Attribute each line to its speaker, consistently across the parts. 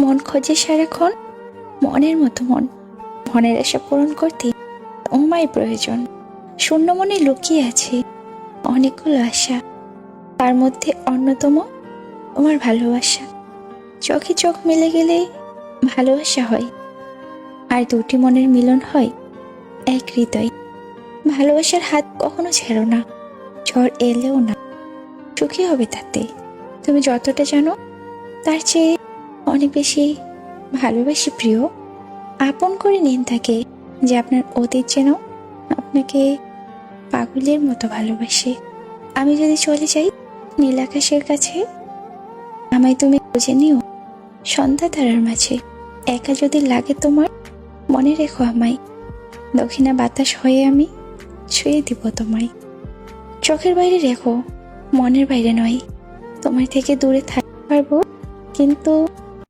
Speaker 1: মন খোঁজে সারাক্ষণ, মনের মতো মন। মনের আশা পূরণ করতে তোমায় প্রয়োজন। শূন্য মনে লুকিয়ে আছে অনেকগুলো আশা, তার মধ্যে অন্যতম তোমার ভালোবাসা। চোখে চোখ মিলে গেলে ভালোবাসা হয়, আর দুটি মনের মিলন হয় এক হৃদয়। ভালোবাসার হাত কখনো ছেড়ো না, ঝড় এলেও না। সুখী হবে তাতে। তুমি যতটা জানো তার চেয়ে অনেক বেশি ভালোবাসি প্রিয়। আপন করে নিন তাকে, যে আপনার অতীত যেন আপনাকে পাগলের মতো ভালোবাসে। আমি যদি চলে যাই নীল আকাশের কাছে, আমায় তুমি খুঁজে নিও সন্ধ্যা তারার মাঝে। একা যদি লাগে তোমার, মনে রেখো আমায়। দক্ষিণা বাতাস হয়ে আমি ছুঁয়ে দিব তোমায়। চোখের বাইরে রেখো, মনের বাইরে নয়। তোমার থেকে দূরে থাকতে পারবো, কিন্তু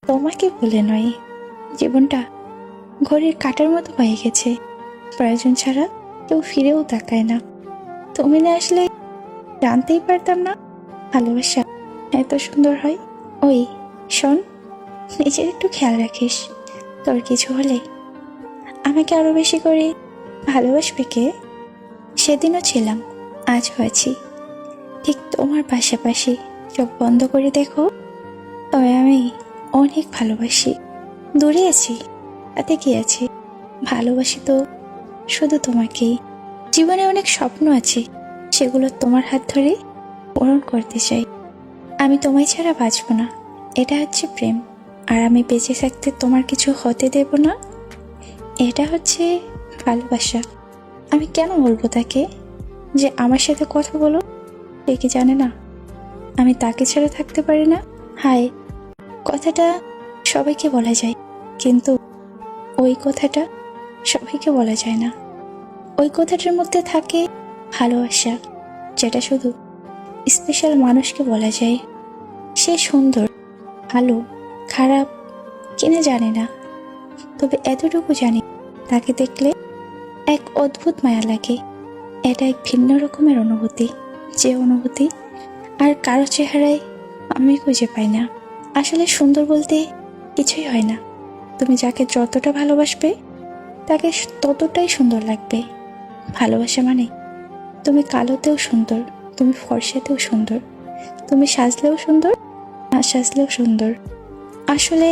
Speaker 1: তোমাকে ভুলে নয়। জীবনটা ঘড়ির কাঁটার মতো হয়ে গেছে, প্রয়োজন ছাড়া কেউ ফিরেও তাকায় না। তুমি না আসলে জানতেই পারতাম না ভালোবাসা এত সুন্দর হয়। ওই শোন, নিজের একটু খেয়াল রাখিস। তোর কিছু হলে আমাকে আরো বেশি করে ভালোবাসবে কে? সেদিনও ছিলাম, আজ হয়েছি ঠিক তোমার পাশাপাশি। চোখ বন্ধ করে দেখো, তবে আমি অনেক ভালোবাসি। দূরে আছি তাতে কি আছে, ভালোবাসি তো শুধু তোমাকেই। জীবনে অনেক স্বপ্ন আছে, সেগুলো তোমার হাত ধরে পূরণ করতে চাই। আমি তোমায় ছাড়া বাঁচব না, এটা হচ্ছে প্রেম। আর আমি বেঁচে থাকতে তোমার কিছু হতে দেব না, এটা হচ্ছে ভালোবাসা। আমি কেন বলবো তাকে যে আমার সাথে কথা বলো? সে কি জানে না আমি তাকে ছাড়া থাকতে পারি না? হায়, কথাটা সবাইকে বলা যায়, কিন্তু ওই কথাটা সবাইকে বলা যায় না। ওই কথাটার মধ্যে থাকে ভালোবাসা, যেটা শুধু স্পেশাল মানুষকে বলা যায়। সে সুন্দর, ভালো, খারাপ কিনা জানে না, তবে এতটুকু জানি তাকে দেখলে এক অদ্ভুত মায়া লাগে। এটা এক ভিন্ন রকমের অনুভূতি, যে অনুভূতি আর কারো চেহারায় আমি খুঁজে পাই না। আসলে সুন্দর বলতে কিছুই হয় না, তুমি যাকে যতটা ভালোবাসবে তাকে ততটাই সুন্দর লাগবে। ভালোবাসা মানে তুমি কালোতেও সুন্দর, তুমি ফর্সাতেও সুন্দর, তুমি সাজলেও সুন্দর, না সাজলেও সুন্দর। আসলে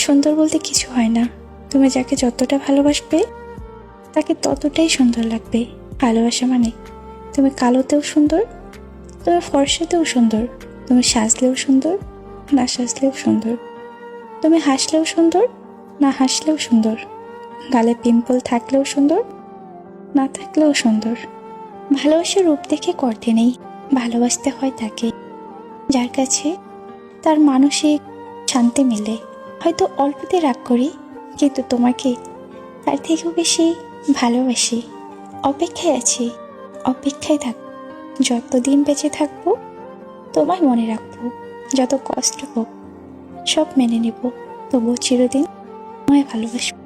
Speaker 1: সুন্দর বলতে কিছু হয় না, তুমি যাকে যতটা ভালোবাসবে তাকে ততটাই সুন্দর লাগবে। ভালোবাসা মানে তুমি কালোতেও সুন্দর, তুমি ফর্সাতেও সুন্দর, তুমি সাজলেও সুন্দর, না সাজলেও সুন্দর, তুমি হাসলেও সুন্দর, না হাসলেও সুন্দর, গালে পিম্পল থাকলেও সুন্দর, না থাকলেও সুন্দর। ভালোবাসার রূপ দেখে করতে নেই, ভালোবাসতে হয় তাকে যার কাছে তার মানসিক শান্তি মেলে। হয়তো অল্পতে রাগ করি, কিন্তু তোমাকে তার থেকেও বেশি ভালোবাসি। অপেক্ষায় আছি, অপেক্ষায় থাক। যতদিন বেঁচে থাকবো তোমায় মনে রাখবো, যত কষ্ট হোক সব মেনে নেব, তবুও চিরদিন তোমায় ভালোবাসবো।